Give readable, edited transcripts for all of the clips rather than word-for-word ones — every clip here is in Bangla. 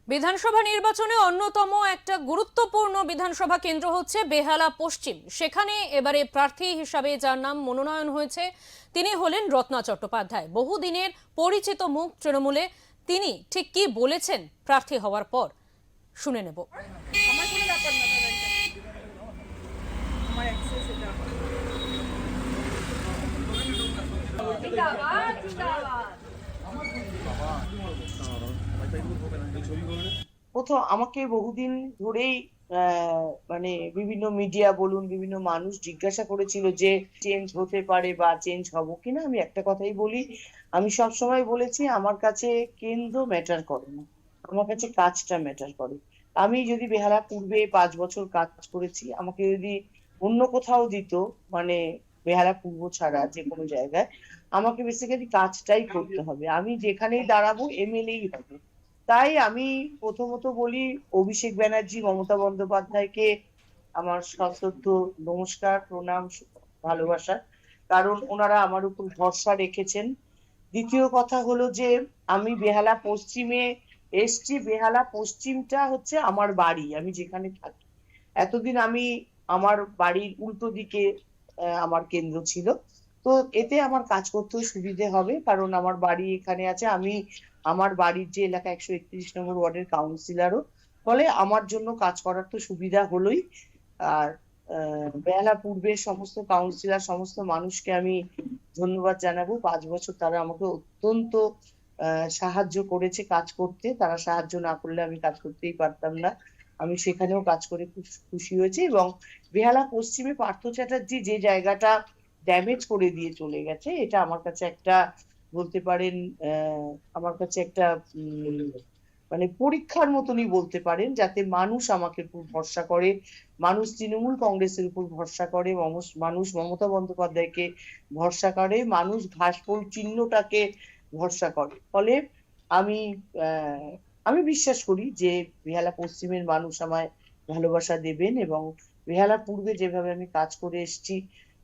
বিধানসভা নির্বাচনে অন্যতম একটা গুরুত্বপূর্ণ বিধানসভা কেন্দ্র হচ্ছে বেহালা পশ্চিম। সেখানে এবারে প্রার্থী হিসাবে যার নাম মনোনয়ন হয়েছে তিনি হলেন রত্না চট্টোপাধ্যায়। বহুদিনের পরিচিত মুখ তৃণমূলে। তিনি ঠিক কি বলেছেন প্রার্থী হওয়ার পর শুনে নেব। প্রথম আমাকে বহুদিন ধরেই মানে বিভিন্ন মিডিয়া বলুন, বিভিন্ন মানুষ জিজ্ঞাসা করেছিল যে চেঞ্জ হতে পারে বা চেঞ্জ হব কিনা। আমি একটা কথাই বলি, আমি সব সময় বলেছি আমার কাছে কেন্দ্র ম্যাটার করে না, আমার কাছে কাজটা ম্যাটার করে। আমি যদি বেহালা পূর্বে 5 বছর কাজ করেছি, আমাকে যদি অন্য কোথাও দিত, মানে বেহালা পূর্ব ছাড়া যে কোনো জায়গায়, আমাকে বেসিক্যালি কাজটাই করতে হবে। আমি যেখানেই দাঁড়াবো এমএলএই হবে। তাই আমি প্রথমত বলি, অভিষেক ব্যানার্জি, মমতা বন্দ্যোপাধ্যায়কে আমার সশ্রদ্ধ নমস্কার, প্রণাম, ভালোবাসা। কারণ ওনারা আমার উপর ভরসা রেখেছেন। দ্বিতীয় কথা হলো যে আমি বেহালা পশ্চিমে এসছি। বেহালা পশ্চিমটা হচ্ছে আমার বাড়ি, আমি যেখানে থাকি। এতদিন আমি আমার বাড়ির উল্টো দিকে আমার কেন্দ্র ছিল। তো এতে আমার কাজ করতেও সুবিধে হবে, কারণ আমার বাড়ি এখানে আছে। আমি আমার বাড়ির যে এলাকা 131 নম্বর ওয়ার্ডের কাউন্সিলরও, ফলে আমার জন্য কাজ করার তো সুবিধা হলোই। আর বেহালা পূর্বের সমস্ত কাউন্সিলর, সমস্ত মানুষকে আমি ধন্যবাদ জানাবো। 5 বছর তারা আমাকে অত্যন্ত সাহায্য করেছে কাজ করতে। তারা সাহায্য না করলে আমি কাজ করতেই পারতাম না। আমি সেখানেও কাজ করে খুব খুশি হয়েছি। এবং বেহালা পশ্চিমে পার্থ চ্যাটার্জি যে জায়গাটা ড্যামেজ করে দিয়ে চলে গেছে, এটা আমার কাছে একটা, বলতে পারেন আমার কাছে একটা মানে পরীক্ষার মতনই বলতে পারেন, যাতে মানুষ আমাকে উপর ভরসা করে, মানুষ তৃণমূল কংগ্রেসের উপর ভরসা করে, মানুষ মমতা বন্দ্যোপাধ্যায়কে ভরসা করে, মানুষ ঘাসফুল চিহ্নটাকে ভরসা করে। ফলে আমি আমি বিশ্বাস করি যে বেহালা পশ্চিমের মানুষ আমায় ভালোবাসা দেবেন। এবং বেহালা পূর্বে যেভাবে আমি কাজ করে এসেছি,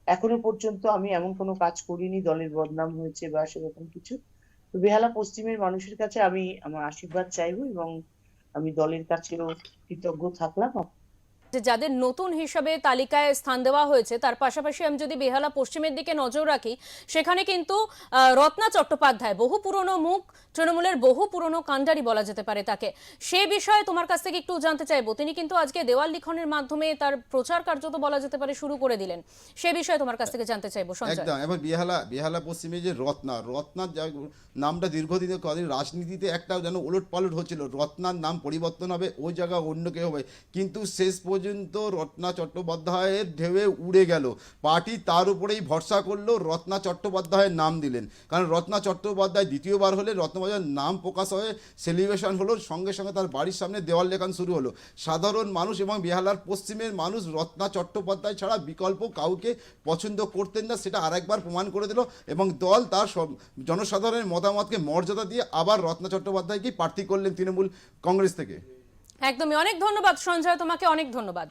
এখনো পর্যন্ত আমি এমন কোনো কাজ করিনি দলের বদনাম হয়েছে বা সেরকম কিছু। তো বেহালা পশ্চিমের মানুষের কাছে আমি আমার আশীর্বাদ চাইবো, এবং আমি দলের কাছেও কৃতজ্ঞ থাকলাম। যে যাদের নতুন হিসাবে তালিকায় স্থান দেওয়া হয়েছে তার পাশাপাশি আমি যদি বেহালা পশ্চিমের দিকে নজর রাখি, সেখানে কিন্তু রত্না চট্টোপাধ্যায় বহু পুরনো মুখ, তৃণমূলের বহু পুরনো কাণ্ডারি বলা যেতে পারে তাকে। সে বিষয়ে তোমার কাছ থেকে একটু জানতে চাইবো। তিনি কিন্তু আজকে দেওয়াল লিখনের মাধ্যমে তার প্রচার কার্য তো বলা যেতে পারে শুরু করে দিলেন। সে বিষয়ে তোমার কাছ থেকে জানতে চাইবো সঞ্জয়। একদম। এবার বেহালা পশ্চিমে যে রত্নার নামটা দীর্ঘদিনের কদিন রাজনীতিতে একটা যেন ওলট পালট হচ্ছিল, রত্নার নাম পরিবর্তন হবে, ওই জায়গা অন্য কেউ হবে, কিন্তু শেষ পর্যন্ত রত্না চট্টোপাধ্যায়ের ঢেউয়ে উড়ে গেল। পার্টি তার উপরেই ভরসা করলো, রত্না চট্টোপাধ্যায়ের নাম দিলেন। কারণ রত্না চট্টোপাধ্যায় দ্বিতীয়বার হলে রত্নবাজার নাম প্রকাশ হয়ে সেলিব্রেশন হলো, সঙ্গে সঙ্গে তার বাড়ির সামনে দেওয়াল লেখান শুরু হলো। সাধারণ মানুষ এবং বেহালার পশ্চিমের মানুষ রত্না চট্টোপাধ্যায় ছাড়া বিকল্প কাউকে পছন্দ করতেন না, সেটা আরেকবার প্রমাণ করে দিল। এবং দল তার জনসাধারণের মতামতকে মর্যাদা দিয়ে আবার রত্না চট্টোপাধ্যায়কেই প্রার্থী করলেন তৃণমূল কংগ্রেস থেকে। একদমই। অনেক ধন্যবাদ সঞ্জয়, তোমাকে অনেক ধন্যবাদ।